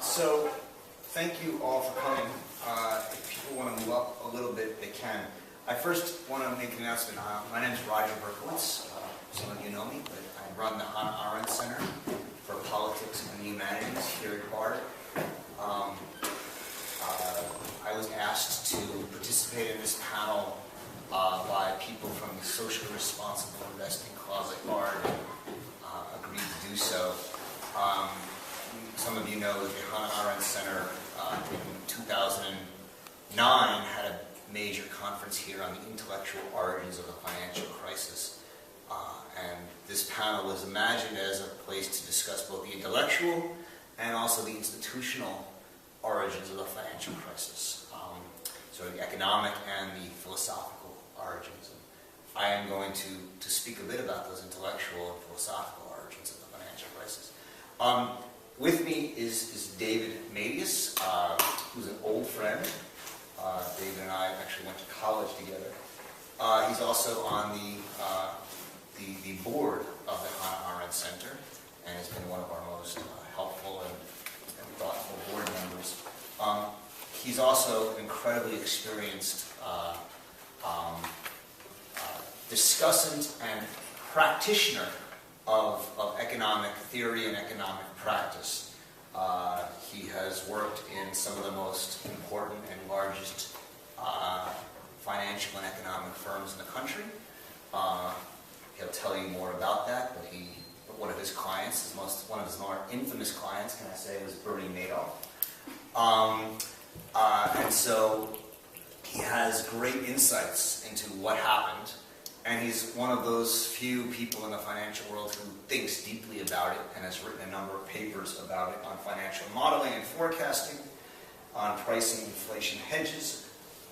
So, thank you all for coming. If people want to move up a little bit, they can. I first want to make an announcement. My name is Roger Berkowitz. Some of you know me, but I run the Hannah Arendt Center for Politics and the Humanities here at Bard. I was asked to participate in this panel by people from the Socially Responsible Investing Club at Bard, and agreed to do so. Some of you know that the Hannah Arendt Center in 2009 had a major conference here on the intellectual origins of the financial crisis. And this panel was imagined as a place to discuss both the intellectual and also the institutional origins of the financial crisis. So the economic and the philosophical origins. And I am going to speak a bit about those intellectual and philosophical origins of the financial crisis. With me is David Matias, who's an old friend. David and I actually went to college together. He's also on the board of the Hannah Arendt Center, and has been one of our most helpful and thoughtful board members. He's also an incredibly experienced discussant and practitioner of economic theory and economic practice. He has worked in some of the most important and largest financial and economic firms in the country. He'll tell you more about that, but one of his clients, one of his more infamous clients, can I say, was Bernie Madoff. And so he has great insights into what happened, and he's one of those few people in the financial world who thinks deeply about it and has written a number of papers about it on financial modeling and forecasting, on pricing inflation hedges,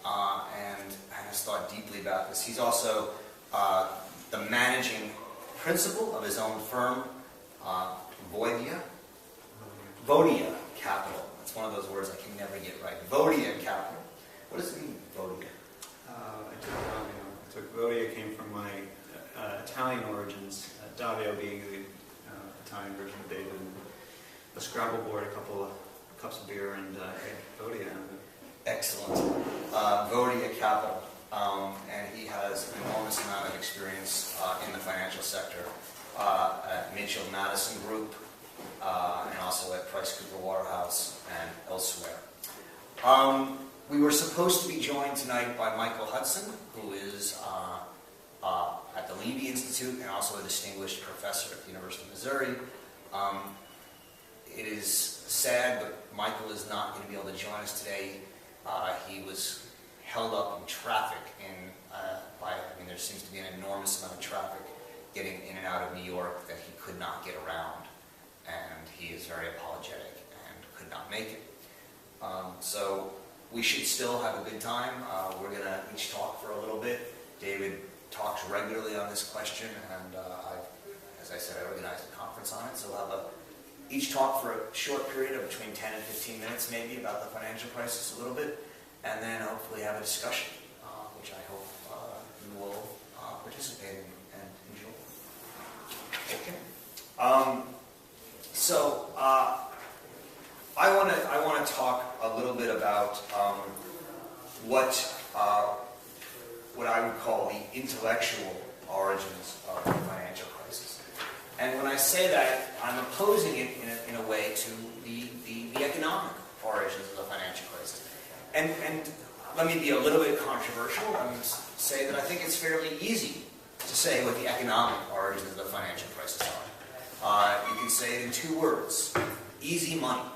and has thought deeply about this. He's also the managing principal of his own firm, Vodia Capital. That's one of those words I can never get right. Vodia Capital. What does it mean, Vodia? I took Vodia, came from my Italian origins, Davio being the Italian version of David, and a Scrabble board, a couple of cups of beer, and Vodia. Excellent. Vodia Capital. And he has an enormous amount of experience in the financial sector at Mitchell Madison Group, and also at Price Cooper Waterhouse and elsewhere. We were supposed to be joined tonight by Michael Hudson, who is at the Levy Institute and also a distinguished professor at the University of Missouri. It is sad, but Michael is not going to be able to join us today. He was held up in traffic there seems to be an enormous amount of traffic getting in and out of New York that he could not get around, and he is very apologetic and could not make it. So we should still have a good time. We're going to each talk for a little bit. David talks regularly on this question, and as I said, I organized a conference on it, so we'll have each talk for a short period of between 10 and 15 minutes maybe about the financial crisis a little bit, and then hopefully have a discussion, which I hope you will participate in and enjoy. Okay. So I want to talk a little bit about what I would call the intellectual origins of the financial crisis. And when I say that, I'm opposing it in a way to the economic origins of the financial crisis. And let me be a little bit controversial and say that I think it's fairly easy to say what the economic origins of the financial crisis are. You can say it in two words: easy money.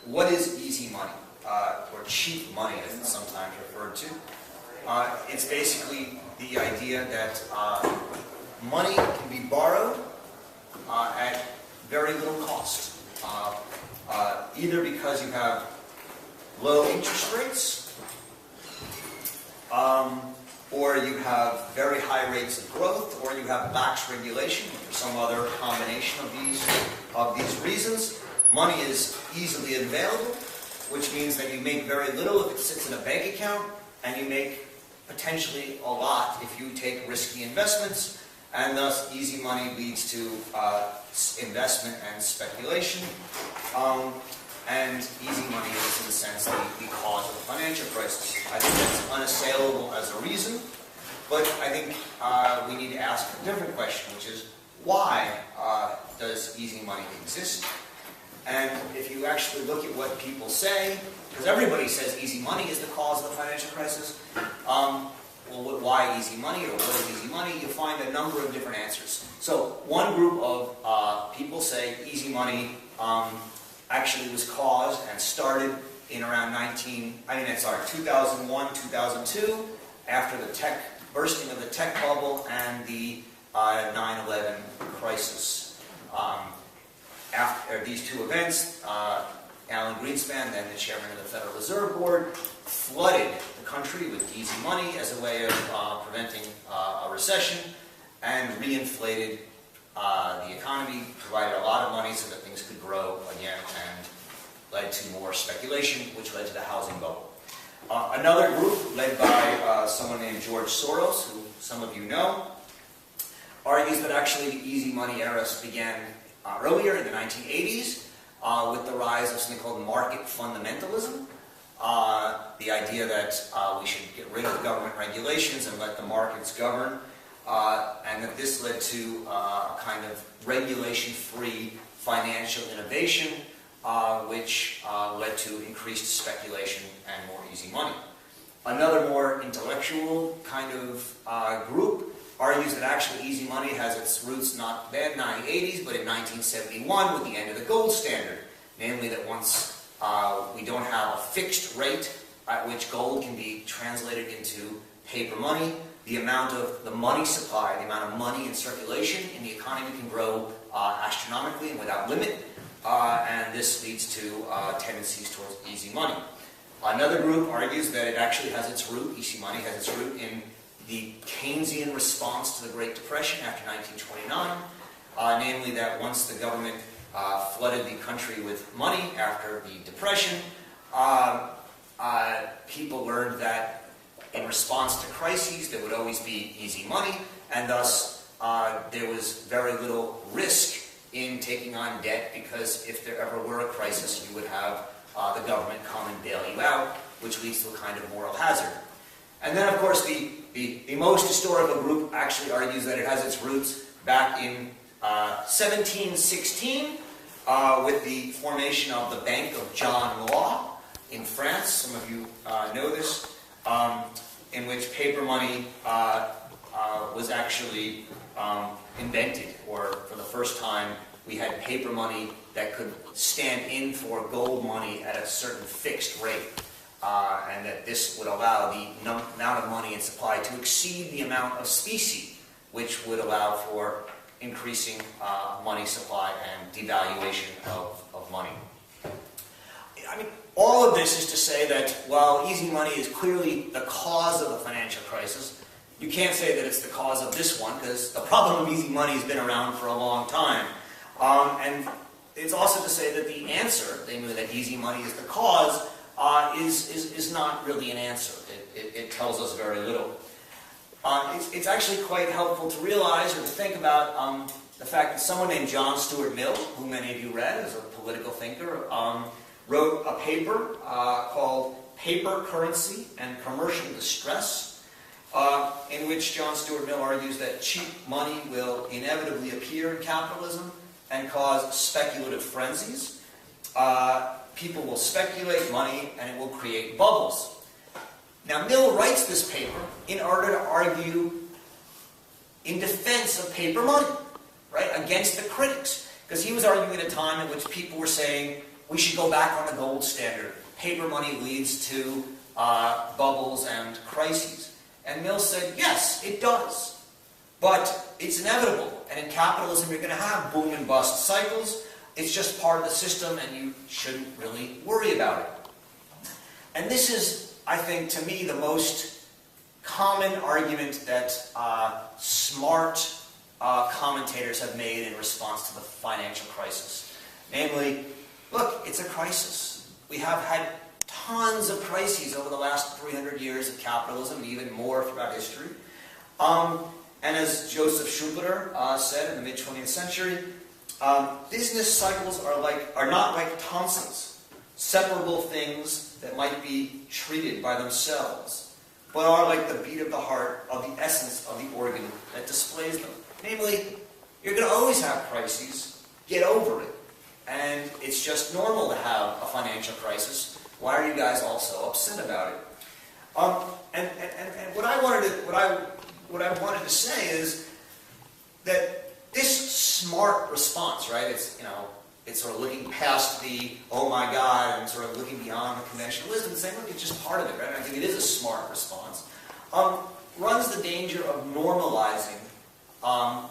What is easy money, or cheap money, as it's sometimes referred to? It's basically the idea that money can be borrowed at very little cost, either because you have low interest rates, or you have very high rates of growth, or you have lax regulation, or some other combination of these reasons. Money is easily available, which means that you make very little if it sits in a bank account, and you make potentially a lot if you take risky investments, and thus easy money leads to investment and speculation. And easy money is, in a sense, the cause of the financial crisis. I think that's unassailable as a reason, but I think we need to ask a different question, which is, why does easy money exist? And if you actually look at what people say, because everybody says easy money is the cause of the financial crisis, well, why easy money, or what is easy money? You find a number of different answers. So one group of people say easy money actually was caused and started in around 2001, 2002, after the bursting of the tech bubble and the 9/11 crisis. After these two events, Alan Greenspan, then the chairman of the Federal Reserve Board, flooded the country with easy money as a way of preventing a recession, and reinflated the economy, provided a lot of money so that things could grow again, and led to more speculation, which led to the housing bubble. Another group, led by someone named George Soros, who some of you know, argues that actually the easy money era began earlier in the 1980s with the rise of something called market fundamentalism. The idea that we should get rid of government regulations and let the markets govern, and that this led to a kind of regulation-free financial innovation, which led to increased speculation and more easy money. Another more intellectual kind of group argues that actually easy money has its roots not then 1980s, but in 1971 with the end of the gold standard. Namely that once we don't have a fixed rate at which gold can be translated into paper money, the amount of the money supply, the amount of money in circulation in the economy can grow astronomically and without limit, and this leads to tendencies towards easy money. Another group argues that it actually has its root, easy money has its root in the Keynesian response to the Great Depression after 1929, namely that once the government flooded the country with money after the Depression, people learned that in response to crises there would always be easy money, and thus there was very little risk in taking on debt, because if there ever were a crisis you would have the government come and bail you out, which leads to a kind of moral hazard. And then, of course, the most historical group actually argues that it has its roots back in 1716 with the formation of the Bank of John Law in France. Some of you know this, in which paper money was actually invented, or for the first time we had paper money that could stand in for gold money at a certain fixed rate. And that this would allow the amount of money in supply to exceed the amount of specie, which would allow for increasing money supply and devaluation of money. I mean, all of this is to say that while easy money is clearly the cause of the financial crisis, you can't say that it's the cause of this one, because the problem of easy money has been around for a long time. And it's also to say that the answer, namely that easy money is the cause, is not really an answer. It tells us very little. It's actually quite helpful to realize or to think about the fact that someone named John Stuart Mill, who many of you read as a political thinker, wrote a paper called Paper Currency and Commercial Distress, in which John Stuart Mill argues that cheap money will inevitably appear in capitalism and cause speculative frenzies. People will speculate money, and it will create bubbles. Now, Mill writes this paper in order to argue in defense of paper money, right, against the critics, because he was arguing at a time in which people were saying we should go back on the gold standard. Paper money leads to bubbles and crises. And Mill said, yes, it does, but it's inevitable. And in capitalism, you're going to have boom and bust cycles. It's just part of the system, and you shouldn't really worry about it. And this is, I think, to me, the most common argument that smart commentators have made in response to the financial crisis. Namely, look, it's a crisis. We have had tons of crises over the last 300 years of capitalism, and even more throughout history. And as Joseph Schumpeter said in the mid-20th century, business cycles are not like tonsils, separable things that might be treated by themselves, but are like the beat of the heart of the essence of the organ that displays them. Namely, you're going to always have crises. Get over it. And it's just normal to have a financial crisis. Why are you guys all so upset about it? And what I wanted to say is that this smart response, right? It's sort of looking past the oh my God and sort of looking beyond the conventional wisdom and saying, look, it's just part of it, right? And I think it is a smart response. Runs the danger of normalizing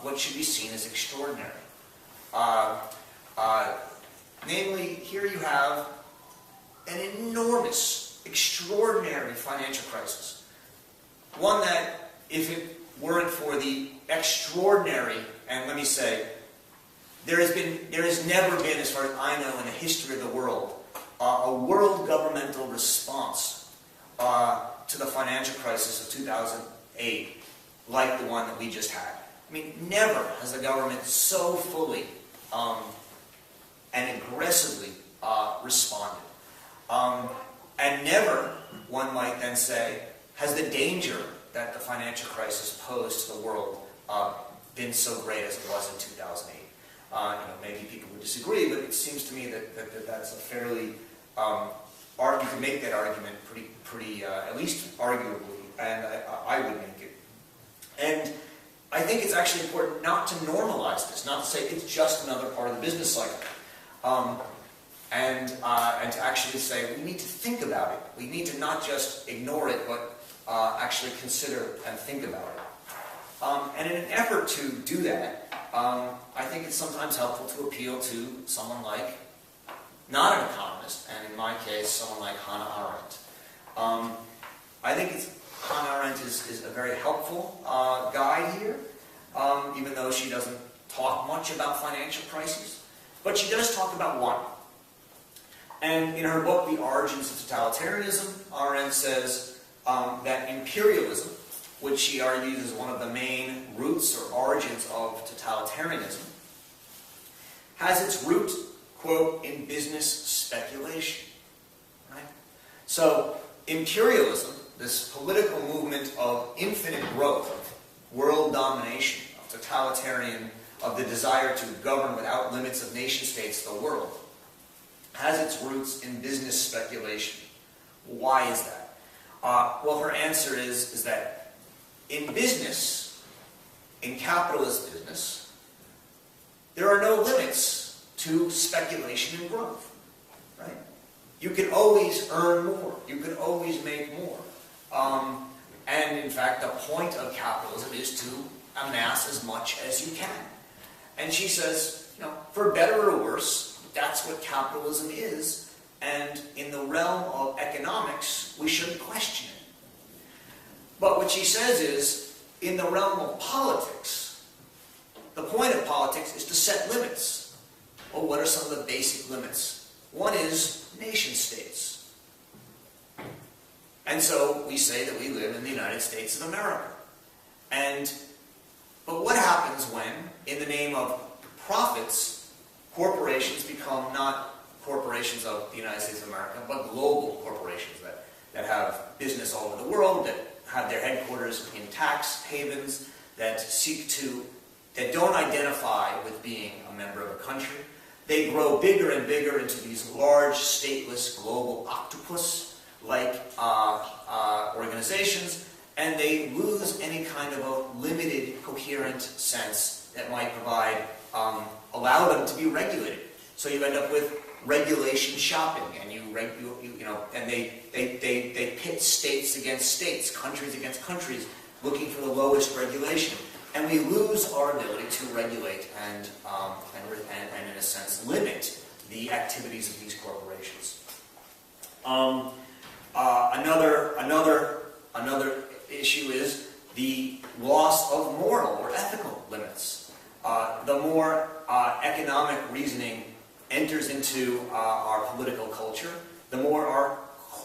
what should be seen as extraordinary. Namely, here you have an enormous, extraordinary financial crisis. One that, if it weren't for the extraordinary, and let me say, there has never been, as far as I know, in the history of the world, a world governmental response to the financial crisis of 2008 like the one that we just had. I mean, never has the government so fully and aggressively responded. And never, one might then say, has the danger that the financial crisis posed to the world been so great as it was in 2008. Maybe people would disagree, but it seems to me that that's a fairly, you can make that argument pretty at least arguably, and I would make it. And I think it's actually important not to normalize this, not to say it's just another part of the business cycle. And to actually say we need to think about it. We need to not just ignore it, but actually consider and think about it. And in an effort to do that, I think it's sometimes helpful to appeal to someone like, not an economist, and in my case, someone like Hannah Arendt. I think Hannah Arendt is a very helpful guide here, even though she doesn't talk much about financial crises. But she does talk about one. And in her book, The Origins of Totalitarianism, Arendt says that imperialism, which she argues is one of the main roots or origins of totalitarianism, has its root, quote, in business speculation. Right? So, imperialism, this political movement of infinite growth, of world domination, of totalitarian, of the desire to govern without limits of nation-states the world, has its roots in business speculation. Why is that? Well, her answer is that in business, in capitalist business, there are no limits to speculation and growth. Right? You can always earn more. You can always make more. And in fact, the point of capitalism is to amass as much as you can. And she says, for better or worse, that's what capitalism is, and in the realm of economics, we shouldn't question it. But what she says is, in the realm of politics, the point of politics is to set limits. Well, what are some of the basic limits? One is nation-states. And so we say that we live in the United States of America. But what happens when, in the name of profits, corporations become not corporations of the United States of America, but global corporations that have business all over the world, that have their headquarters in tax havens, that don't identify with being a member of a country. They grow bigger and bigger into these large, stateless, global octopus-like organizations, and they lose any kind of a limited, coherent sense that might provide allow them to be regulated. So you end up with regulation shopping, and and they pit states against states, countries against countries, looking for the lowest regulation, and we lose our ability to regulate and in a sense limit the activities of these corporations. Another issue is the loss of moral or ethical limits. The more economic reasoning enters into our political culture, the more our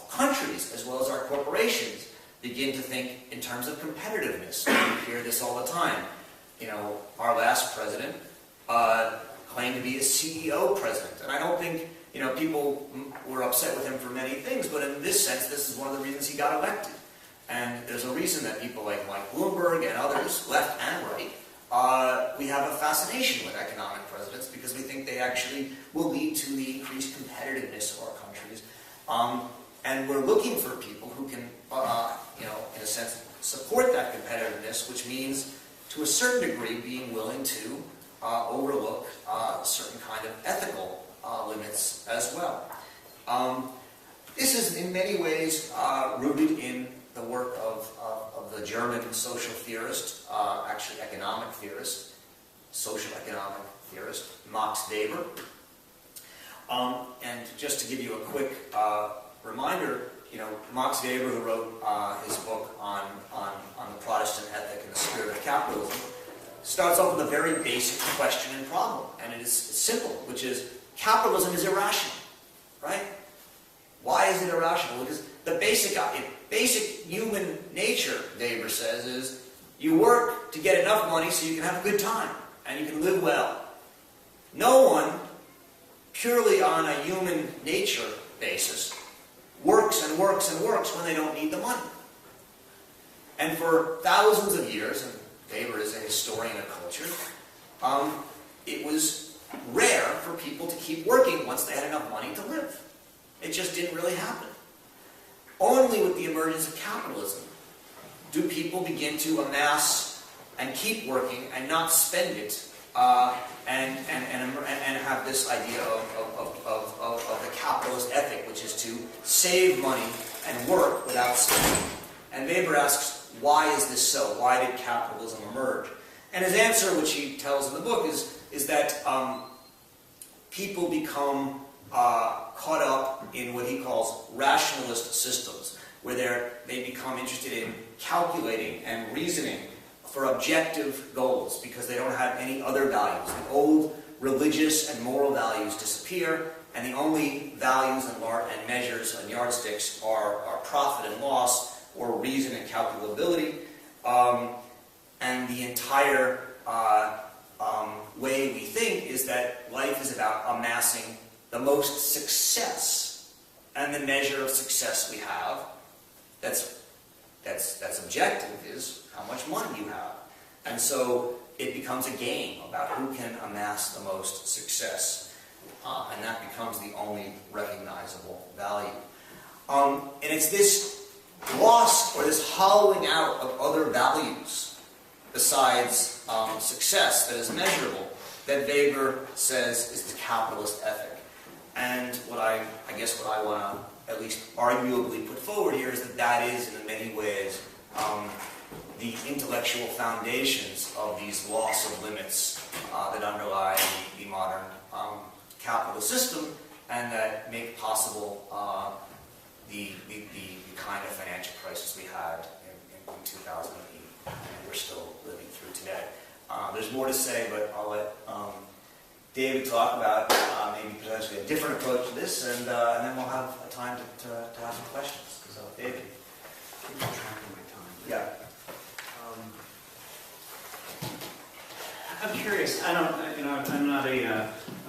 countries, as well as our corporations, begin to think in terms of competitiveness. We hear this all the time. You know, our last president claimed to be a CEO president, and I don't think, you know, people were upset with him for many things, but in this sense, this is one of the reasons he got elected. And there's a reason that people like Mike Bloomberg and others, left and right, we have a fascination with economic presidents because we think they actually will lead to the increased competitiveness of our countries. And we're looking for people who can, you know, in a sense, support that competitiveness, which means, to a certain degree, being willing to overlook certain kind of ethical limits as well. This is in many ways rooted in the work of the German social theorist, actually economic theorist, social economic theorist, Max Weber. And just to give you a quick reminder, you know, Max Weber, who wrote his book on the Protestant ethic and the spirit of capitalism, starts off with a very basic question and problem, and it is simple, which is capitalism is irrational, right? Why is it irrational? Because the basic human nature, Weber says, is you work to get enough money so you can have a good time and you can live well. No one, purely on a human nature basis, works and works and works when they don't need the money. And for thousands of years, and Weber is a historian of culture, it was rare for people to keep working once they had enough money to live. It just didn't really happen. Only with the emergence of capitalism do people begin to amass and keep working and not spend it, and have this idea of the capitalist ethic, which is to save money and work without spending. And Weber asks, why is this so? Why did capitalism emerge? And his answer, which he tells in the book, is that people become caught up in what he calls rationalist systems, where they become interested in calculating and reasoning for objective goals because they don't have any other values. The old religious and moral values disappear, and the only values and measures and yardsticks are profit and loss, or reason and calculability, and the entire way we think is that life is about amassing the most success, and the measure of success we have that's objective is how much money you have. And so it becomes a game about who can amass the most success, and that becomes the only recognizable value. And it's this loss, or this hollowing out of other values besides success that is measurable, that Weber says is the capitalist ethic. And what I want to at least arguably put forward here is that is in many ways the intellectual foundations of these loss of limits that underlie the modern capitalist system, and that make possible the kind of financial crisis we had in 2008, and we're still living through today. There's more to say, but I'll let David talk about maybe potentially a different approach to this, and then we'll have a time to have some questions. So, David. Keep track of my time. Yeah. I'm curious. I'm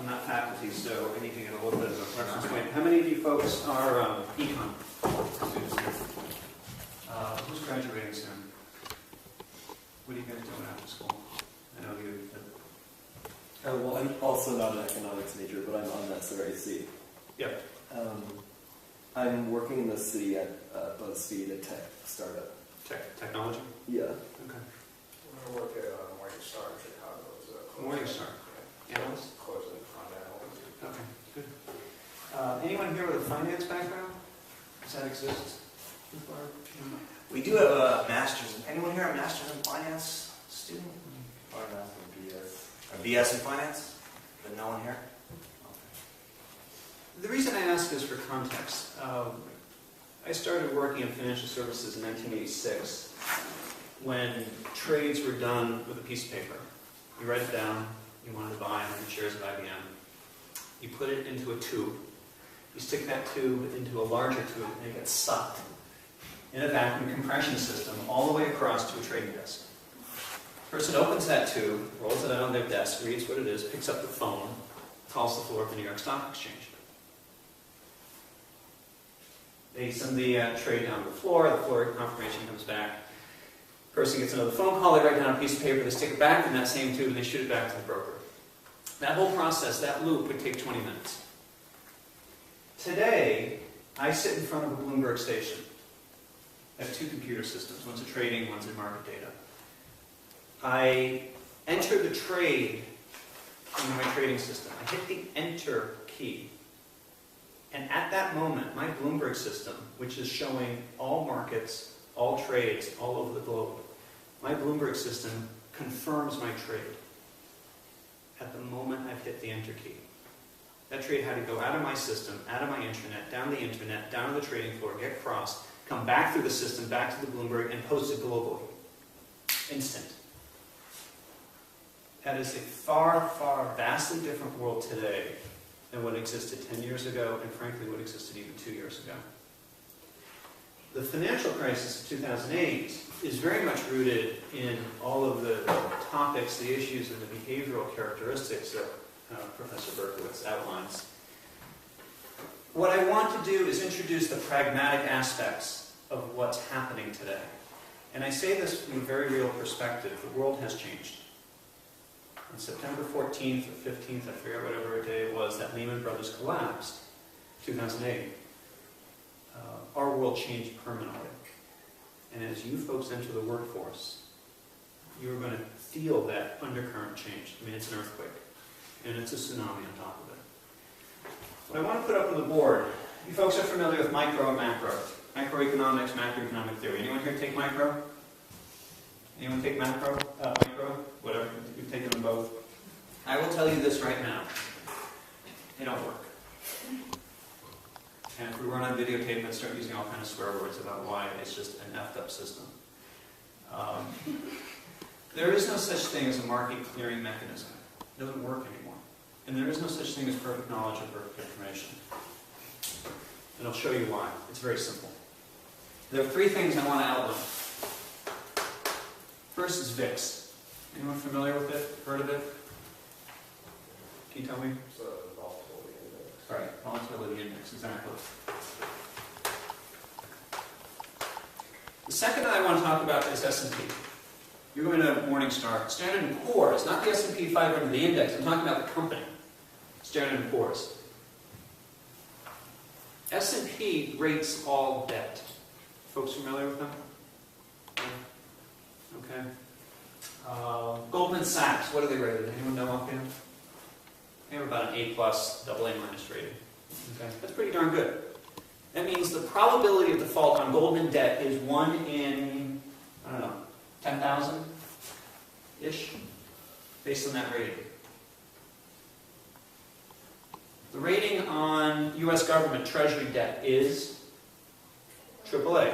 not faculty, so anything at a little bit of a reference point. How many of you folks are econ students here? Who's graduating soon? What are you guys doing after school? I know you. Well, I'm also not an economics major, but I'm on the SRAC. Yep. I'm working in the city at BuzzFeed, a tech startup. Technology? Yeah. Okay. I work at Morningstar in Chicago. Morningstar. Analyst? Closing fund analyst. Okay, good. Anyone here with a finance background? Does that exist? We do have a master's. Anyone here a master's in finance student? Or not in BS. A BS in finance? But no one here? Okay. The reason I ask is for context. I started working in financial services in 1986 when trades were done with a piece of paper. You write it down, you wanted to buy 100 shares of IBM. You put it into a tube. You stick that tube into a larger tube and it gets sucked. in a vacuum compression system all the way across to a trading desk. The person opens that tube, rolls it out on their desk, reads what it is, picks up the phone, calls the floor of the New York Stock Exchange. They send the trade down to the floor confirmation comes back. Person gets another phone call, they write down a piece of paper, they stick it back in that same tube, and they shoot it back to the broker. That whole process, that loop, would take 20 minutes. Today, I sit in front of a Bloomberg station. I have two computer systems. One's a trading, one's a market data. I enter the trade into my trading system. I hit the enter key. And at that moment, my Bloomberg system, which is showing all markets, all trades, all over the globe, my Bloomberg system confirms my trade at the moment I've hit the enter key. That trade had to go out of my system, out of my intranet, down the internet, down to the trading floor, get crossed, come back through the system, back to the Bloomberg, and post it globally. Instant. That is a far, far, vastly different world today than what existed 10 years ago, and frankly, what existed even 2 years ago. The financial crisis of 2008 is very much rooted in all of the topics, the issues, and the behavioral characteristics that Professor Berkowitz outlines. What I want to do is introduce the pragmatic aspects of what's happening today. And I say this from a very real perspective. The world has changed. On September 14th or 15th, I forget whatever day it was, that Lehman Brothers collapsed, 2008. Our world changed permanently. And as you folks enter the workforce, you're going to feel that undercurrent change. I mean, it's an earthquake, and it's a tsunami on top of it. What I want to put up on the board, you folks are familiar with micro and macro. Microeconomics, macroeconomic theory. Anyone here take micro? Anyone take micro? Whatever. You've taken them both. I will tell you this right now. They don't work. And if we run on videotape, I'd start using all kinds of swear words about why it's just an effed up system. There is no such thing as a market clearing mechanism. It doesn't work anymore. And there is no such thing as perfect knowledge or perfect information. And I'll show you why. It's very simple. There are three things I want to outline. First is VIX. Anyone familiar with it? Heard of it? Can you tell me? It's a volatility index. Right, volatility index, exactly. The second I want to talk about is S&P. You're going to Morningstar. Standard & Poor's, not the S&P 500, the index. I'm talking about the company. Standard & Poor's. S&P rates all debt. Folks familiar with them? Okay. Goldman Sachs, what are they rated? Anyone know offhand? They have about an A+, AA- rating. Okay. That's pretty darn good. That means the probability of default on Goldman debt is 1 in, 10,000-ish, based on that rating. The rating on U.S. government treasury debt is AAA.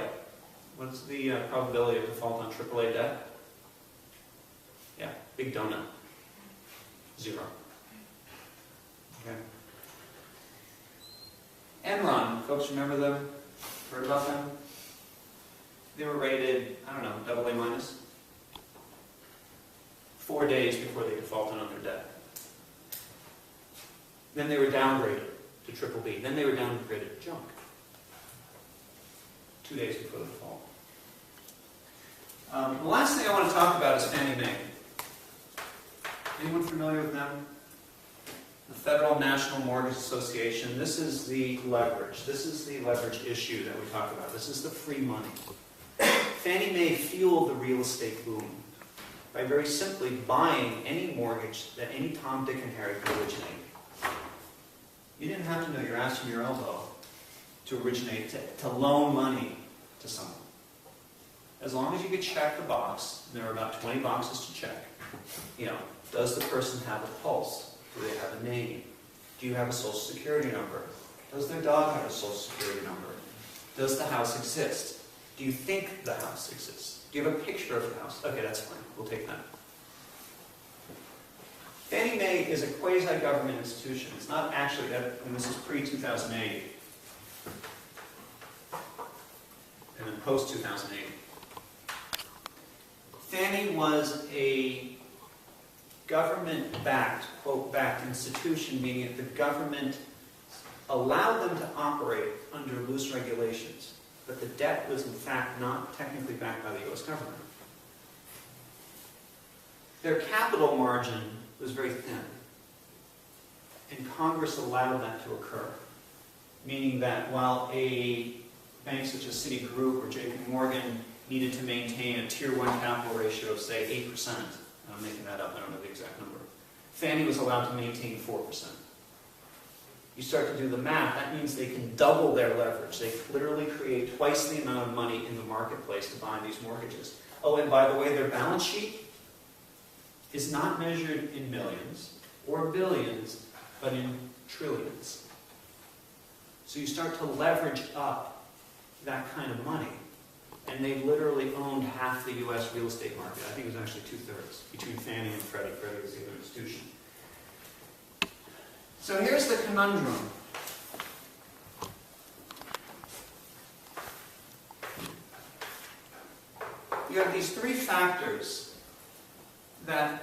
What's the probability of default on AAA debt? Yeah, big donut. 0. Okay. Enron, folks remember them? Heard about them? They were rated, AA-. 4 days before they defaulted on their debt. Then they were downgraded to BBB. Then they were downgraded to junk. 2 days before the default. The last thing I want to talk about is Fannie Mae. Anyone familiar with them? The Federal National Mortgage Association. This is the leverage. This is the leverage issue that we talk about. This is the free money. Fannie Mae fueled the real estate boom by very simply buying any mortgage that any Tom, Dick, and Harry could originate. You didn't have to know your ass from your elbow to originate, to loan money to someone. As long as you could check the box, and there are about 20 boxes to check. Does the person have a pulse? Do they have a name? Do you have a social security number? Does their dog have a social security number? Does the house exist? Do you think the house exists? Do you have a picture of the house? Okay, that's fine. We'll take that. Fannie Mae is a quasi-government institution. It's not actually, and this is pre-2008. and then post-2008. Fannie was a government-backed, quote-backed institution, meaning that the government allowed them to operate under loose regulations, but the debt was in fact not technically backed by the U.S. government. Their capital margin was very thin, and Congress allowed that to occur, meaning that while a bank such as Citigroup or JP Morgan needed to maintain a Tier 1 capital ratio of, say, 8%, I'm making that up, I don't know the exact number, Fannie was allowed to maintain 4%. You start to do the math, that means they can double their leverage. They literally create twice the amount of money in the marketplace to buy these mortgages. Oh, and by the way, their balance sheet is not measured in millions or billions, but in trillions. So you start to leverage up that kind of money. And they literally owned half the U.S. real estate market. I think it was actually 2/3 between Fannie and Freddie. Freddie was the other institution. So here's the conundrum. You have these three factors that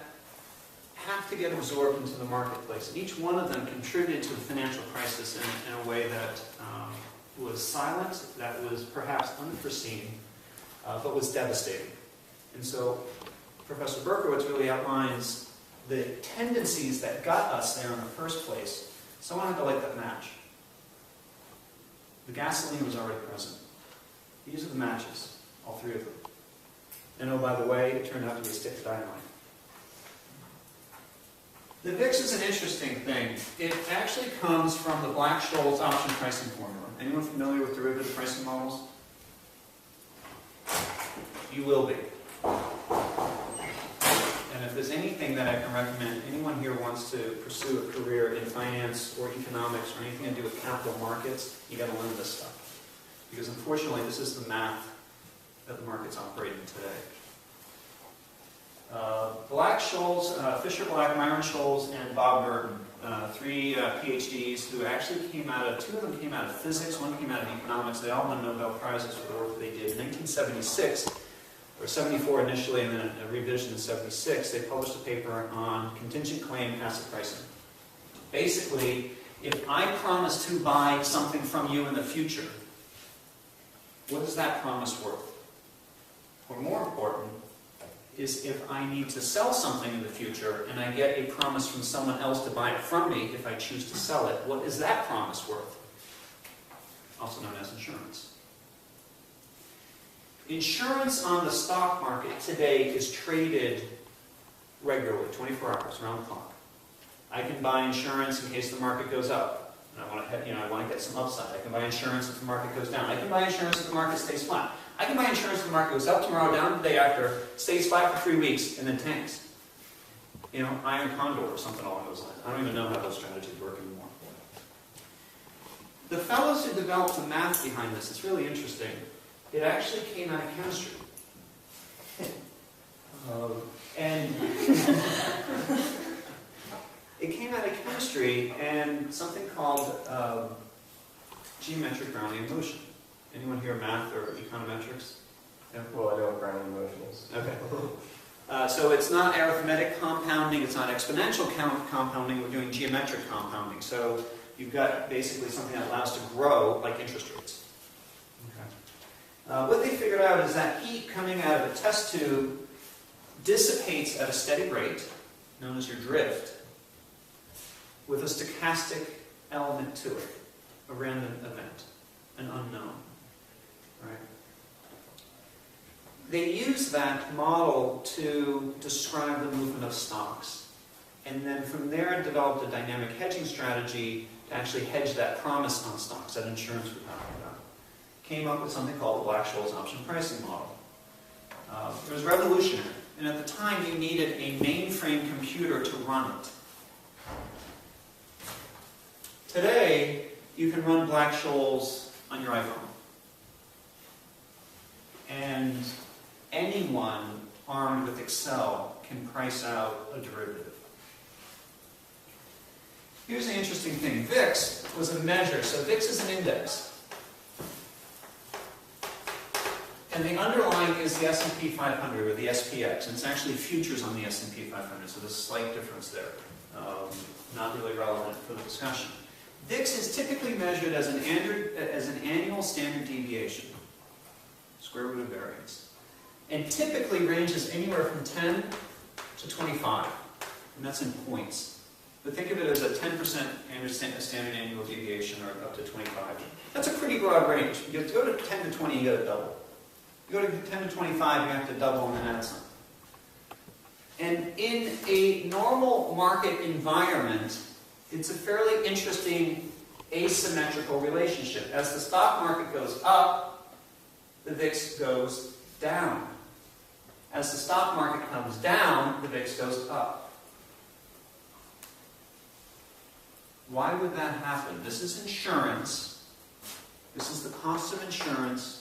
have to get absorbed into the marketplace. And each one of them contributed to the financial crisis in a way that was silent, that was perhaps unforeseen, but was devastating. And so Professor Berkowitz really outlines the tendencies that got us there in the first place. Someone had to light that match. The gasoline was already present. These are the matches, all three of them. And oh, by the way, it turned out to be a stick of dynamite. The VIX is an interesting thing. It actually comes from the Black-Scholes option pricing formula. Anyone familiar with derivative pricing models? You will be. And if there's anything that I can recommend, anyone here wants to pursue a career in finance or economics or anything to do with capital markets, you got to learn this stuff. Because unfortunately, this is the math that the market's operating today. Black-Scholes, Fisher Black, Myron Scholes, and Bob Burton, three PhDs who actually came out of, two of them came out of physics, one came out of economics. They all won Nobel Prizes for the work that they did. In 1976, or 74 initially, and then a revision in 76, they published a paper on contingent claim asset pricing. Basically, if I promise to buy something from you in the future, what is that promise worth? Or more important, is if I need to sell something in the future and I get a promise from someone else to buy it from me if I choose to sell it, what is that promise worth? Also known as insurance. Insurance on the stock market today is traded regularly, 24 hours, around the clock. I can buy insurance in case the market goes up. And I want to get some upside. I can buy insurance if the market goes down. I can buy insurance if the market stays flat. I can buy insurance if the market goes up tomorrow, down the day after, stays flat for 3 weeks, and then tanks. Iron Condor or something along those lines. I don't even know how those strategies work anymore. The fellows who developed the math behind this, it's really interesting. It actually came out of chemistry. And it came out of chemistry and something called geometric Brownian motion. Anyone here math or econometrics? Yeah. Well, I know what Brownian motion is. Okay. So it's not arithmetic compounding, it's not exponential compounding, we're doing geometric compounding. So you've got basically something that allows to grow like interest rates. Okay. What they figured out is that heat coming out of a test tube dissipates at a steady rate, known as your drift, with a stochastic element to it, a random event, an unknown. Right? They use that model to describe the movement of stocks. And then from there developed a dynamic hedging strategy to actually hedge that promise on stocks, that insurance we're talking about. Came up with something called the Black-Scholes option pricing model. It was revolutionary. And at the time you needed a mainframe computer to run it. Today, you can run Black-Scholes on your iPhone. And anyone armed with Excel can price out a derivative. Here's the interesting thing. VIX was a measure. So VIX is an index. And the underlying is the S&P 500, or the SPX, and it's actually futures on the S&P 500, so there's a slight difference there. Not really relevant for the discussion. VIX is typically measured as an annual standard deviation, square root of variance, and typically ranges anywhere from 10 to 25, and that's in points. But think of it as a 10% standard annual deviation, or up to 25. That's a pretty broad range. You go to 10 to 20, you got to double. You go to 10 to 25, you have to double and then add some. And in a normal market environment, it's a fairly interesting asymmetrical relationship. As the stock market goes up, the VIX goes down. As the stock market comes down, the VIX goes up. Why would that happen? This is insurance. This is the cost of insurance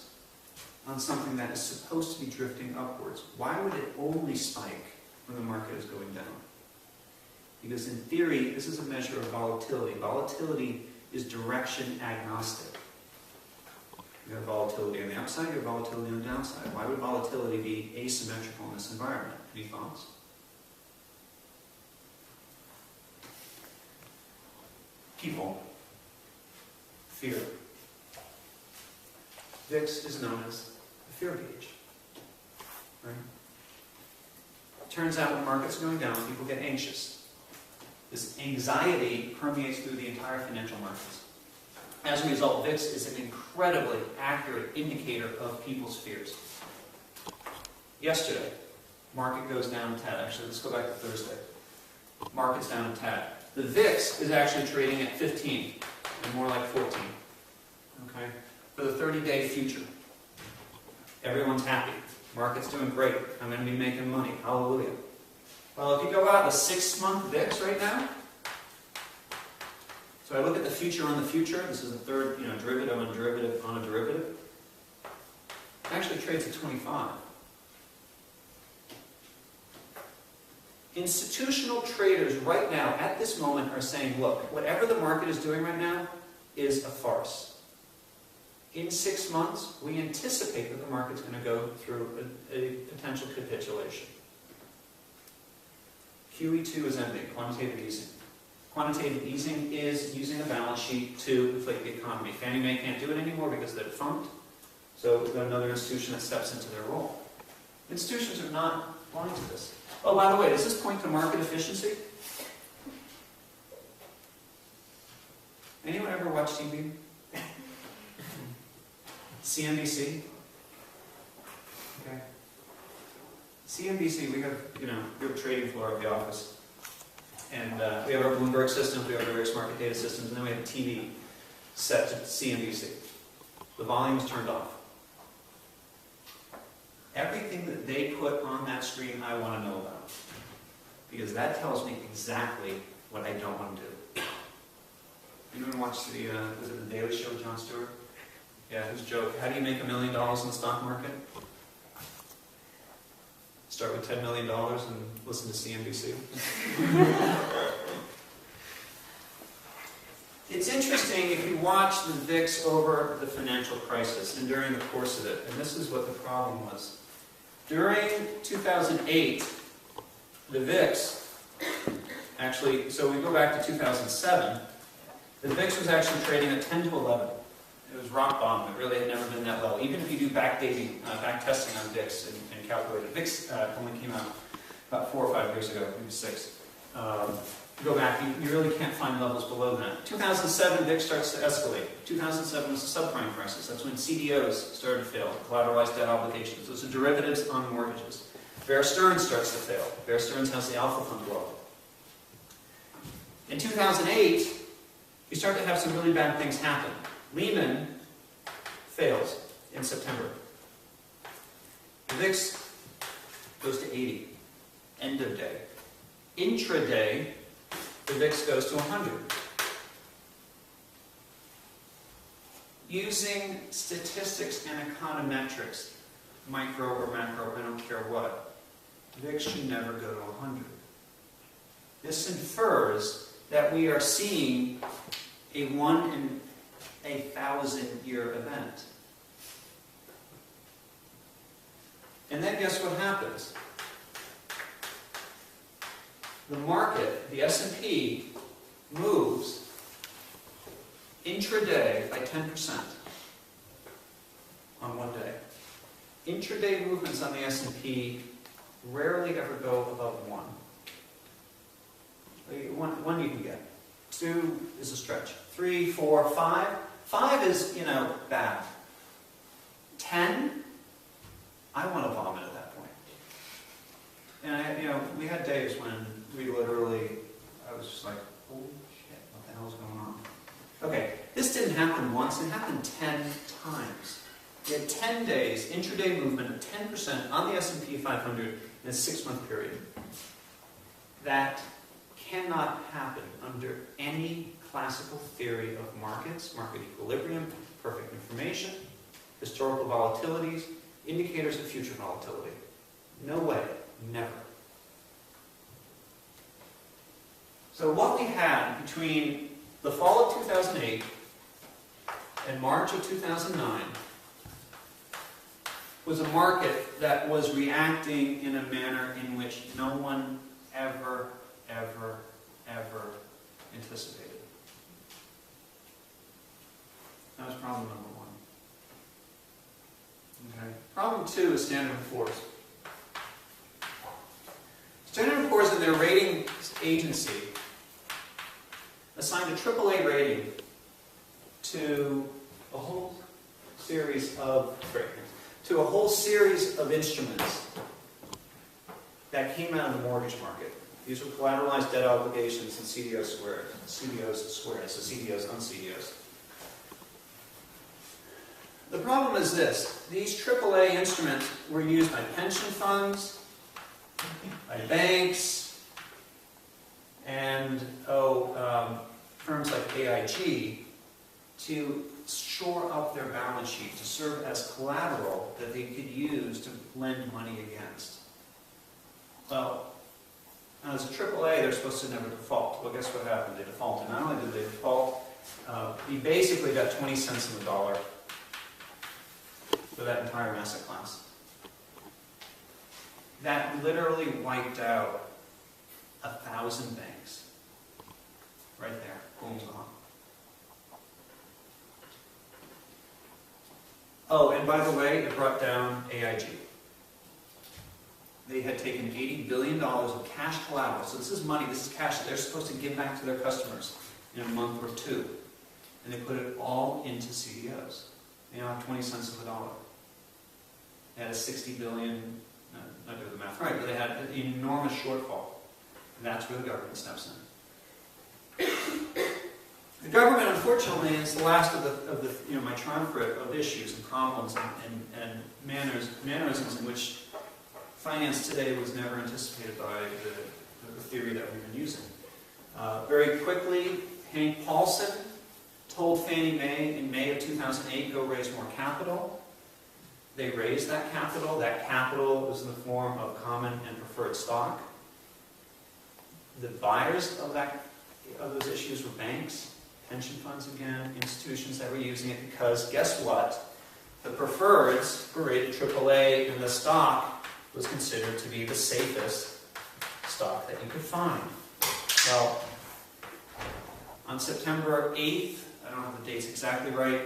on something that is supposed to be drifting upwards. Why would it only spike when the market is going down? Because in theory, this is a measure of volatility. Volatility is direction agnostic. You have volatility on the upside, you have volatility on the downside. Why would volatility be asymmetrical in this environment? Any thoughts? People. Fear. VIX is known as the fear gauge. Right? It turns out when markets are going down, people get anxious. This anxiety permeates through the entire financial markets. As a result, VIX is an incredibly accurate indicator of people's fears. Yesterday, market goes down a tad. Actually, let's go back to Thursday. Market's down a tad. The VIX is actually trading at 15, and more like 14. Okay? For the 30-day future. Everyone's happy. Market's doing great. I'm going to be making money. Hallelujah. Well, if you go out the 6-month VIX right now, so I look at the future on the future. This is the third, derivative on derivative on a derivative. It actually trades at 25. Institutional traders right now, at this moment, are saying, look, whatever the market is doing right now is a farce. In 6 months, we anticipate that the market's going to go through a potential capitulation. QE2 is ending, quantitative easing. Quantitative easing is using a balance sheet to inflate the economy. Fannie Mae can't do it anymore because they're defunct, so we've got another institution that steps into their role. Institutions are not blind to this. Oh, by the way, does this point to market efficiency? Anyone ever watch TV? CNBC? Okay. CNBC, we have a trading floor at the office. And we have our Bloomberg systems, we have our various market data systems, and then we have a TV set to CNBC. The volume is turned off. Everything that they put on that screen, I want to know about. Because that tells me exactly what I don't want to do. Anyone watch was it The Daily Show with Jon Stewart? Yeah, his joke. How do you make $1 million in the stock market? Start with $10 million and listen to CNBC. It's interesting if you watch the VIX over the financial crisis and during the course of it, and this is what the problem was. During 2008, the VIX, actually, so we go back to 2007, the VIX was actually trading at 10 to 11. It was rock bottom. It really had never been that low. Even if you do backdating, back testing on VIX and calculate it. VIX only came out about 4 or 5 years ago, maybe 6. Go back, you really can't find levels below that. 2007, VIX starts to escalate. 2007 was the subprime crisis. That's when CDOs started to fail, collateralized debt obligations. Those are derivatives on mortgages. Bear Stearns starts to fail. Bear Stearns has the alpha fund blow. In 2008, you start to have some really bad things happen. Lehman fails in September. The VIX goes to 80. End of day. Intraday, the VIX goes to 100. Using statistics and econometrics, micro or macro, I don't care what, VIX should never go to 100. This infers that we are seeing a 1 in a 1,000-year event. And then guess what happens? The market, the S&P, moves intraday by 10% on one day. Intraday movements on the S&P rarely ever go above 1. One you can get. 2 is a stretch. 3, 4, 5. 5 is, bad. 10, I want to vomit at that point. And we had days when we literally, I was just like, holy shit, what the hell is going on? Okay, this didn't happen once, it happened 10 times. We had 10 days, intraday movement of 10% on the S&P 500 in a 6-month period. That cannot happen under any classical theory of markets, market equilibrium, perfect information, historical volatilities, indicators of future volatility. No way, never. So what we had between the fall of 2008 and March of 2009 was a market that was reacting in a manner in which no one ever anticipated. That was problem number 1. Okay. Problem 2 is Standard & Poor's. Standard & Poor's and their rating agency assigned a AAA rating to a whole series of instruments that came out of the mortgage market. These were collateralized debt obligations and CDOs squared, so CDOs on CDOs. The problem is this: these AAA instruments were used by pension funds, by banks, and firms like AIG to shore up their balance sheet, to serve as collateral that they could use to lend money against. Well, as a AAA, they're supposed to never default. Well, guess what happened? They defaulted. Not only did they default, you basically got 20 cents on the dollar for that entire asset class. That literally wiped out 1,000 banks. Right there. Boom, gone. Oh, and by the way, it brought down AIG. They had taken $80 billion of cash collateral. So this is money, this is cash that they're supposed to give back to their customers in a month or 2. And they put it all into CDOs. They now have 20 cents on the dollar. They had a $60 billion, not doing the math right, but they had an enormous shortfall. And that's where the government steps in. The government, unfortunately, is the last of the my triumvirate of issues and problems and mannerisms in which finance today was never anticipated by the theory that we've been using. Very quickly, Hank Paulson told Fannie Mae in May of 2008, go raise more capital. They raised that capital. That capital was in the form of common and preferred stock. The buyers of those issues were banks, pension funds again, institutions that were using it because, guess what? The preferreds were rated AAA, and the stock was considered to be the safest stock that you could find. Well, on September 8th, I don't have the dates exactly right,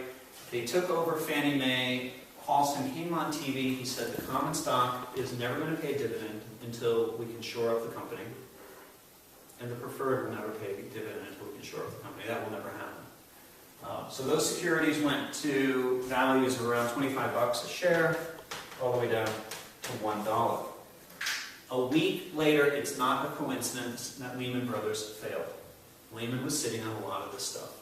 they took over Fannie Mae. Paulson came on TV. He said the common stock is never going to pay a dividend until we can shore up the company. And the preferred will never pay a dividend until we can shore up the company. That will never happen. So those securities went to values of around $25 a share, all the way down to $1. A week later, it's not a coincidence that Lehman Brothers failed. Lehman was sitting on a lot of this stuff.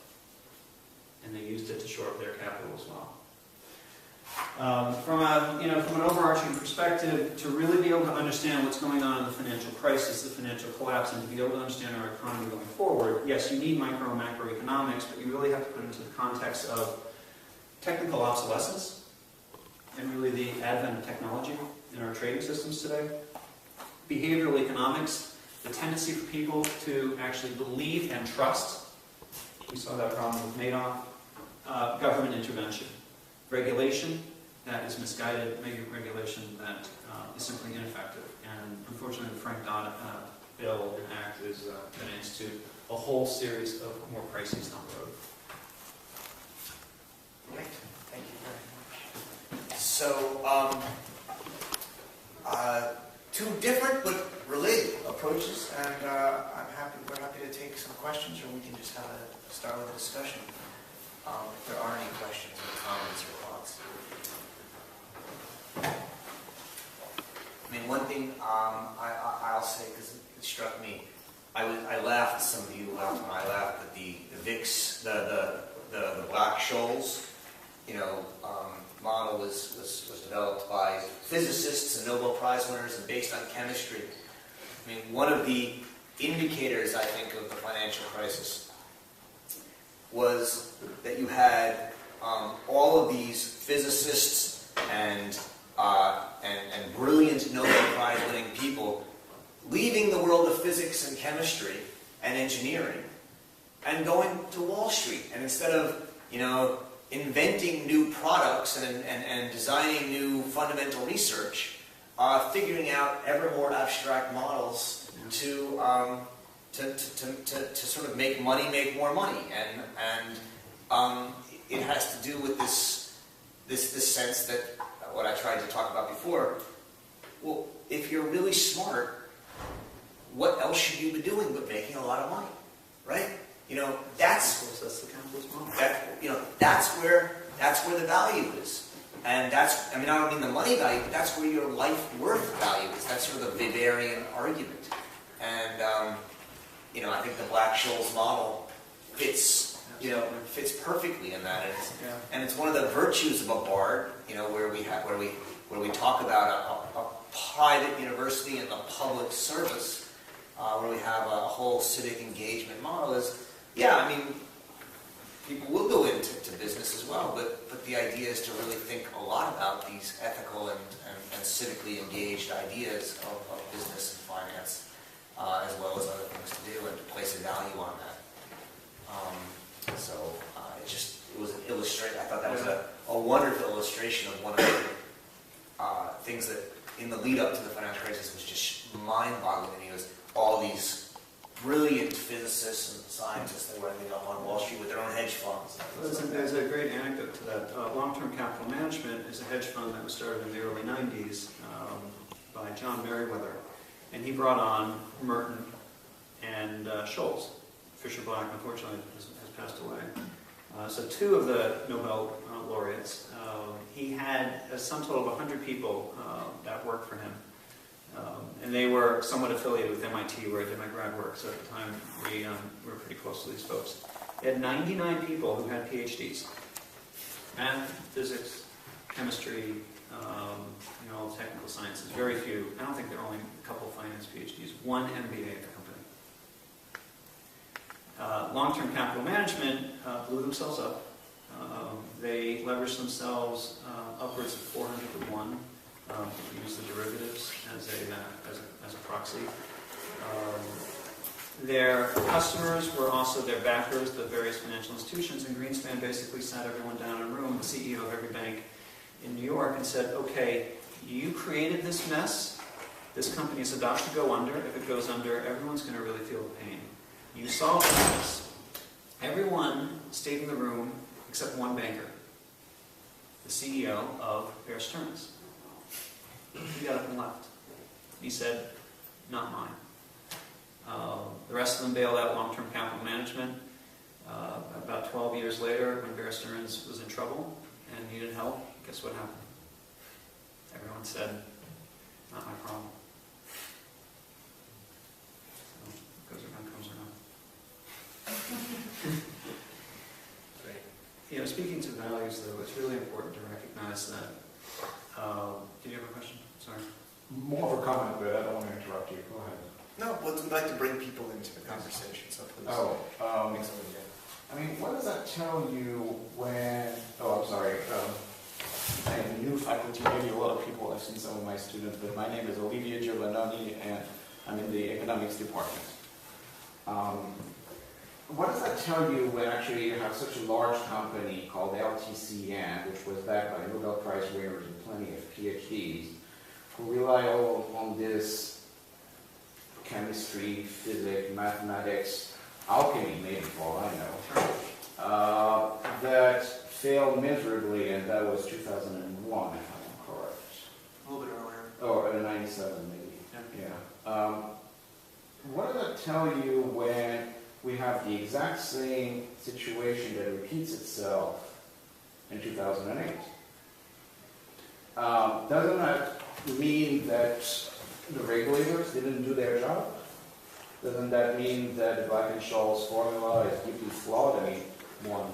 And they used it to shore up their capital as well. From an overarching perspective, to really be able to understand what's going on in the financial crisis, the financial collapse, and to be able to understand our economy going forward, yes, you need micro and macroeconomics, but you really have to put it into the context of technical obsolescence and really the advent of technology in our trading systems today. Behavioral economics, the tendency for people to actually believe and trust. We saw that problem with Madoff. Government intervention. Regulation, that is misguided, regulation that is simply ineffective. And unfortunately, the Frank Dodd bill and act is going to institute a whole series of more crises down the road. Great, thank you very much. So, two different but related approaches, and we're happy to take some questions, or we can just start with a discussion. If there are any questions or comments or thoughts. I mean, one thing I'll say, because it struck me, I laughed, some of you laughed when I laughed, at the VIX, the Black Scholes, model was developed by physicists and Nobel Prize winners and based on chemistry. I mean, one of the indicators, I think, of the financial crisis was that you had all of these physicists and brilliant Nobel Prize winning people leaving the world of physics and chemistry and engineering and going to Wall Street. And instead of, inventing new products and designing new fundamental research, figuring out ever more abstract models to sort of make more money, and it has to do with this sense that what I tried to talk about before. Well, if you're really smart, what else should you be doing but making a lot of money, right? That's the capitalist model. That's where the value is, and I don't mean the money value, but that's where your life worth value is. That's sort of the Weberian argument, and I think the Black-Scholes model fits perfectly in that, and it's one of the virtues of a BARD, where we talk about a private university and the public service, where we have a whole civic engagement model is. People will go into business as well, but the idea is to really think a lot about these ethical and civically engaged ideas of business and finance, as well as other things to do, and to place a value on that. It was an illustration. I thought that was a wonderful illustration of one of the things that in the lead up to the financial crisis was just mind-boggling to me. Was all these brilliant physicists and scientists that were ending up on Wall Street with their own hedge funds. There's a great anecdote to that. Long-term capital management is a hedge fund that was started in the early 90s by John Merriweather. And he brought on Merton and Scholes. Fisher Black, unfortunately, has passed away. So two of the Nobel laureates. He had a sum total of 100 people that worked for him. And they were somewhat affiliated with MIT, where I did my grad work, so at the time we were pretty close to these folks. They had 99 people who had PhDs. Math, physics, chemistry, all technical sciences, very few. I don't think there are only a couple of finance PhDs, one MBA at the company. Long-term capital management blew themselves up. They leveraged themselves upwards of 400 to 1. Use the derivatives as a proxy. Their customers were also their backers, the various financial institutions, and Greenspan basically sat everyone down in a room, the CEO of every bank in New York, and said, okay, you created this mess, this company is about to go under, if it goes under, everyone's going to really feel the pain. You solved this. Everyone stayed in the room except one banker, the CEO of Bear Stearns. He got up and left. He said, not mine. The rest of them bailed out long-term capital management. About 12 years later, when Bear Stearns was in trouble and needed help, guess what happened? Everyone said, not my problem. So, goes around, comes around. Great. Speaking to values, though, it's really important to recognize that. Did you have a question? Sorry. More of a comment, but I don't want to interrupt you. Go ahead. No, we'd like to bring people into the conversation, so please. I mean, what does that tell you when... Oh, I'm sorry. I'm new faculty, maybe a lot of people have seen some of my students, but my name is Olivia Giovannoni, and I'm in the economics department. what does that tell you when actually you have such a large company called LTCM, which was backed by Nobel Prize winners and plenty of PhDs, who rely all on this chemistry, physics, mathematics, alchemy, maybe for all I know, that failed miserably, and that was 2001, if I'm correct. A little bit earlier. Or 97, maybe. Yeah. What does that tell you when we have the exact same situation that repeats itself in 2008? Doesn't that mean that the regulators didn't do their job? Doesn't that mean that the Black-Scholes formula is deeply flawed? I mean, one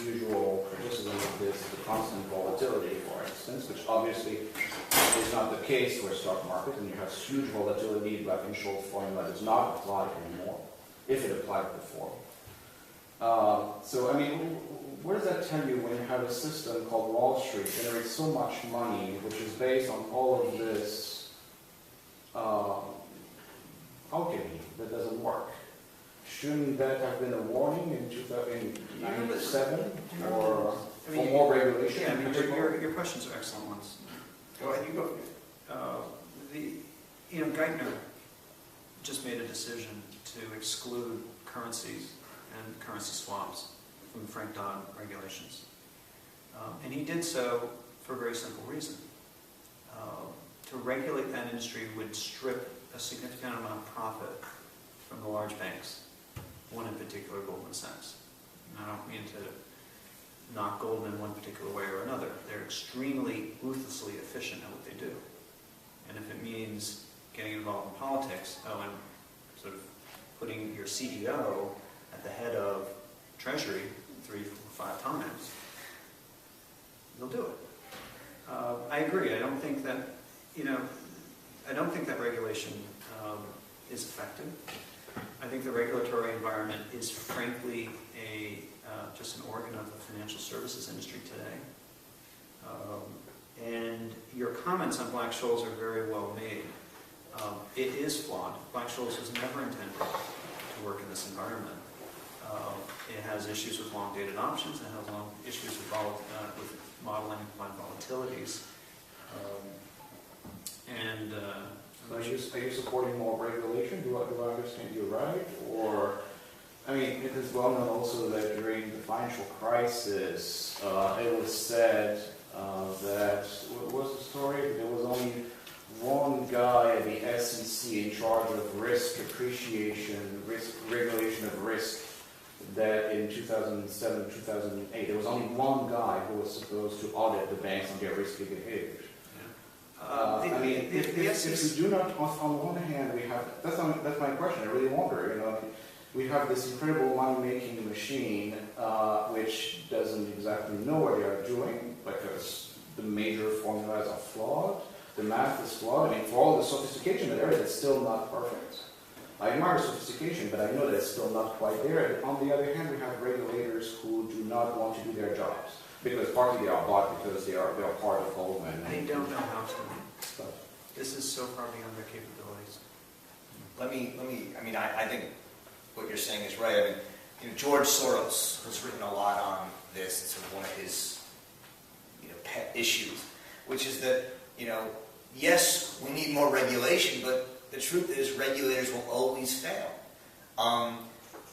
usual criticism of this is the constant volatility, for instance, which obviously is not the case for a stock market, and you have huge volatility. Black-Scholes formula does not apply anymore, if it applied before. So, I mean, what does that tell you when you have a system called Wall Street generates so much money, which is based on all of this alchemy that doesn't work? Shouldn't that have been a warning in 2007 or for more regulation? Yeah, I mean, your questions are excellent ones. Go ahead, you go. Geithner just made a decision to exclude currencies and currency swaps from Frank Dodd regulations. And he did so for a very simple reason. To regulate that industry would strip a significant amount of profit from the large banks, one in particular, Goldman Sachs. And I don't mean to knock Goldman one particular way or another. They're extremely ruthlessly efficient at what they do. And if it means getting involved in politics, and sort of putting your CEO at the head of Treasury 3, 4, 5 times, they'll do it. I agree. I don't think that, regulation is effective. I think the regulatory environment is frankly just an organ of the financial services industry today. And your comments on Black-Scholes are very well made. It is flawed. Black-Scholes was never intended to work in this environment. It has issues with long-dated options. It has issues with modeling applied volatilities. So are you supporting more regulation? Do I understand you right? Or, I mean, it is well known also that during the financial crisis, it was said that, what was the story? There was only one guy at the SEC in charge of risk appreciation, regulation of risk, that in 2007, 2008, there was only one guy who was supposed to audit the banks on their risky behaviors. If you do not, on one hand, we have, that's my question, I really wonder, we have this incredible money-making machine, which doesn't exactly know what they are doing, because the major formulas are flawed, the math is flawed. I mean, for all the sophistication that there is, it's still not perfect. I admire sophistication, but I know that it's still not quite there. And on the other hand, we have regulators who do not want to do their jobs, because partly they are bought because they are part of Goldman. They don't know how to. This is so far beyond their capabilities. I think what you're saying is right. I mean, George Soros has written a lot on this. It's sort of one of his, pet issues, which is that, yes, we need more regulation, but the truth is regulators will always fail.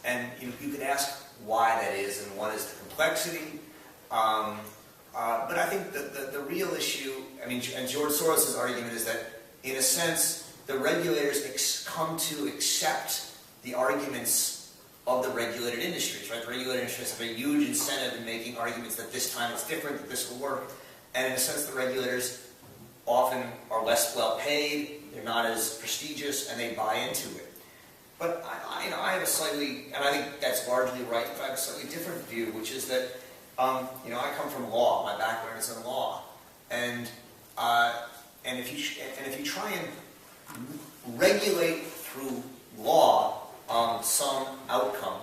And you could ask why that is and what is the complexity. But I think the real issue, and George Soros' argument is that, in a sense, the regulators come to accept the arguments of the regulated industries, right? The regulated industries have a huge incentive in making arguments that this time it's different, that this will work. And in a sense, the regulators often are less well paid, they're not as prestigious, and they buy into it. But I have a slightly, and I think that's largely right, but I have a slightly different view, which is that I come from law. My background is in law, and if you try and regulate through law some outcome,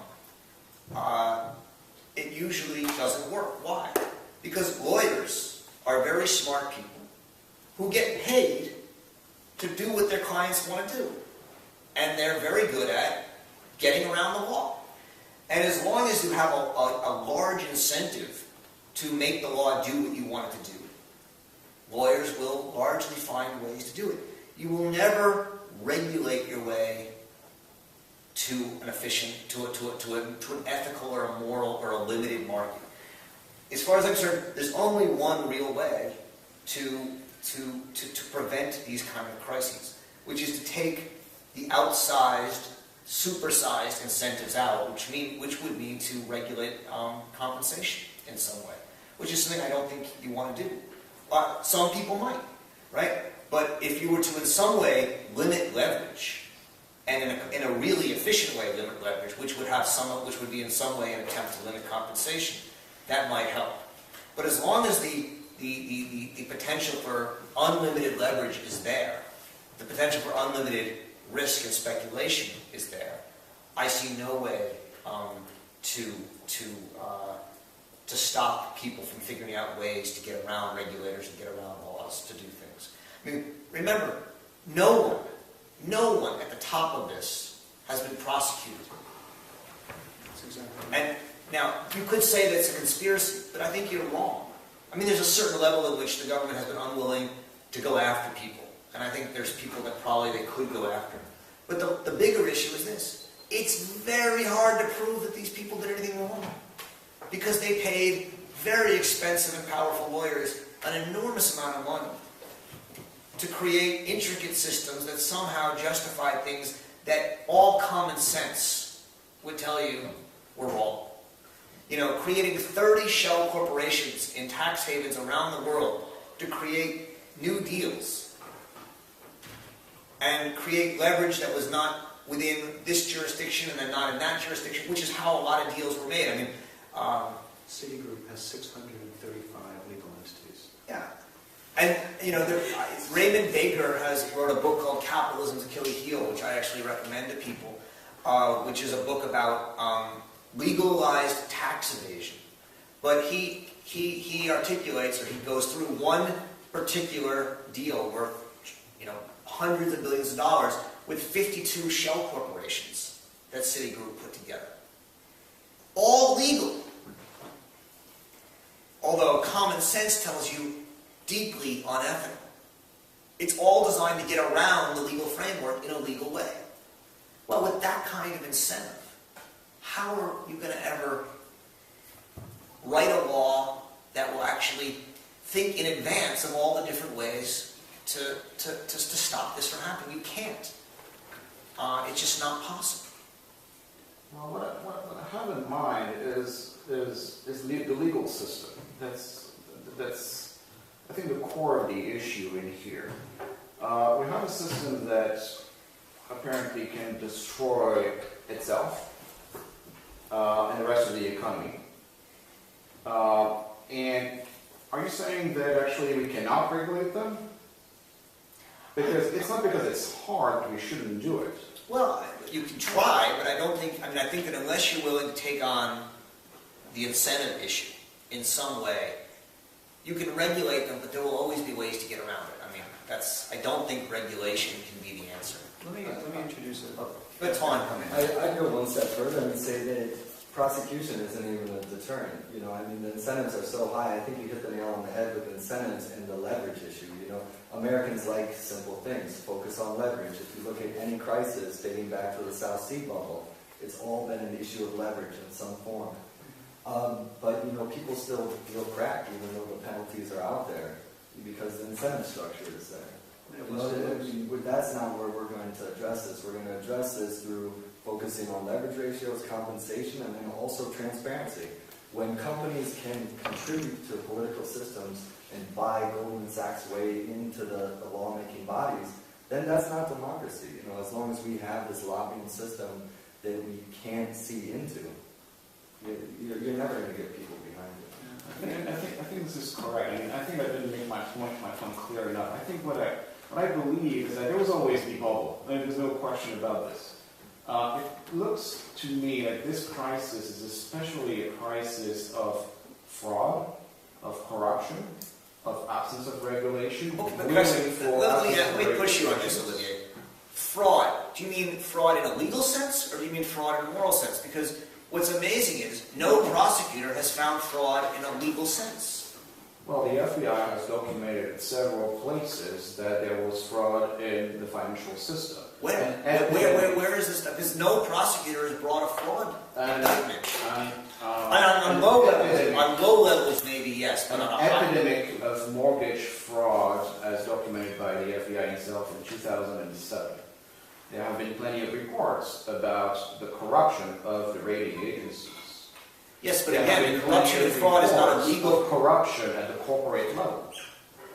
it usually doesn't work. Why? Because lawyers are very smart people who get paid to do what their clients want to do, and they're very good at getting around the law. And as long as you have a large incentive to make the law do what you want it to do, lawyers will largely find ways to do it. You will never regulate your way to an efficient, to an ethical or a moral or a limited market. As far as I'm concerned, there's only one real way to prevent these kind of crises, which is to take the outsized, supersized incentives out, which would mean to regulate compensation in some way, which is something I don't think you want to do. Some people might, right? But if you were to in some way limit leverage, and in a really efficient way limit leverage, which would be in some way an attempt to limit compensation, that might help. But as long as the potential for unlimited leverage is there, the potential for unlimited risk and speculation is there, I see no way to stop people from figuring out ways to get around regulators and get around laws to do things. I mean, remember, no one at the top of this has been prosecuted. That's exactly right. And now, you could say that's a conspiracy, but I think you're wrong. I mean, there's a certain level at which the government has been unwilling to go after people. And I think there's people that probably they could go after. But the bigger issue is this. It's very hard to prove that these people did anything wrong. Because they paid very expensive and powerful lawyers an enormous amount of money to create intricate systems that somehow justified things that all common sense would tell you were wrong. You know, creating 30 shell corporations in tax havens around the world to create new deals and create leverage that was not within this jurisdiction and then not in that jurisdiction, which is how a lot of deals were made. I mean, Citigroup has 635 legal entities. yeah. And, you know, Raymond Baker wrote a book called Capitalism's Achilles Heel, which I actually recommend to people, which is a book about legalized tax evasion. But he articulates, or he goes through one particular deal worth, you know, hundreds of billions of dollars with 52 shell corporations that Citigroup put together. All legal. Although common sense tells you deeply unethical. It's all designed to get around the legal framework in a legal way. Well, with that kind of incentive, how are you going to ever write a law that will actually think in advance of all the different ways to stop this from happening? You can't. It's just not possible. Well, what I have in mind is the legal system. That's I think the core of the issue in here. We have a system that apparently can destroy itself and the rest of the economy. And are you saying that actually we cannot regulate them? Because it's not because it's hard that we shouldn't do it. Well, you can try, but I think that unless you're willing to take on the incentive issue in some way, you can regulate them, but there will always be ways to get around it. I mean, I don't think regulation can be the answer. Let me introduce it. But Tom, come in. I'd go one step further and say that prosecution isn't even a deterrent. You know, I mean, the incentives are so high. I think you hit the nail on the head with incentives and the leverage issue. You know, Americans like simple things. Focus on leverage. If you look at any crisis dating back to the South Sea bubble, it's all been an issue of leverage in some form. But, you know, people still feel cracked even though the penalties are out there because the incentive structure is there. You know, that's not where we're going to address this. We're going to address this through focusing on leverage ratios, compensation, and then also transparency. When companies can contribute to political systems and buy Goldman Sachs' way into the lawmaking bodies, then that's not democracy. You know, as long as we have this lobbying system that we can't see into, you're never going to get people behind it. I think this is correct. I mean, I think I didn't make my point clear enough. I think what I believe is that there was always the bubble. I mean, there's no question about this. It looks to me like this crisis is especially a crisis of fraud, of corruption, of absence of regulation. Let me push you on this, Olivier. Fraud. Do you mean fraud in a legal sense, or do you mean fraud in a moral sense? Because what's amazing is no prosecutor has found fraud in a legal sense. Well, the FBI has documented in several places that there was fraud in the financial system. Where is this stuff? Because no prosecutor has brought a fraud indictment. On low levels, maybe yes, but an on a high epidemic of mortgage fraud, as documented by the FBI itself in 2007. There have been plenty of reports about the corruption of the rating agencies. yes, but again, corruption and fraud is not illegal. Corruption at the corporate level,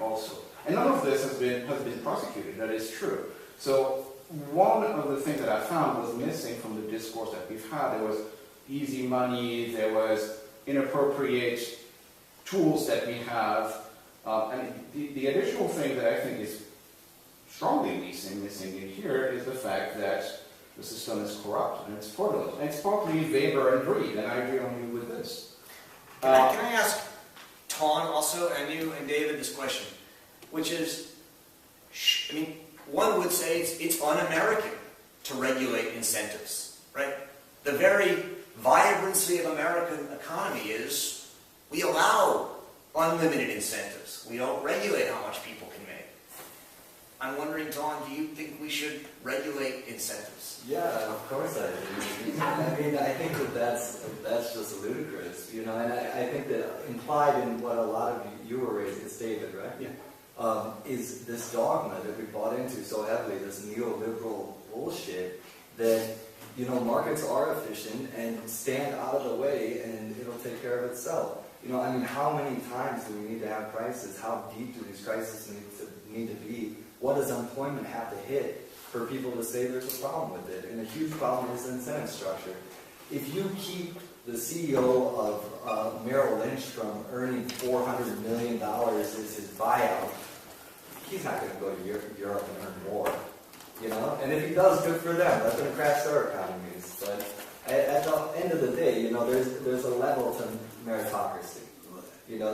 also, and none of this has been prosecuted. That is true. So one of the things that I found was missing from the discourse that we've had. There was easy money. There was inappropriate tools that we have, and the additional thing that I think is strongly missing in here is the fact that the system is corrupt and it's fraudulent. And it's partly Weber and Breed, and I agree on you with this. Can I ask Ton also, and you and David, this question, which is, I mean, one would say it's un-American to regulate incentives, right? The very vibrancy of American economy is we allow unlimited incentives. We don't regulate how much people can make. I'm wondering, Don, do you think we should regulate incentives? Yeah, of course I do. I mean, I think that's just ludicrous, you know, and I think that implied in what a lot of you were raising, it's David, right? Yeah. Is this dogma that we bought into so heavily, this neoliberal bullshit, that, you know, markets are efficient and stand out of the way and it'll take care of itself. You know, I mean, how many times do we need to have crises? How deep do these crises need to be? What does employment have to hit for people to say there's a problem with it? And a huge problem is the incentive structure. If you keep the CEO of Merrill Lynch from earning $400 million as his buyout, he's not going to go to Europe and earn more. You know? And if he does, good for them. Let them crash their economies. But at the end of the day, you know, there's a level to meritocracy. You know,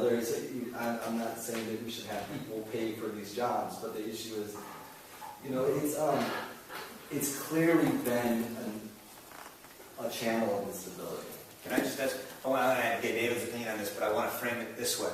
I'm not saying that we should have equal pay for these jobs, but the issue is, you know, it's clearly been a channel of instability. Can I just ask, I want to get David's opinion on this, but I want to frame it this way.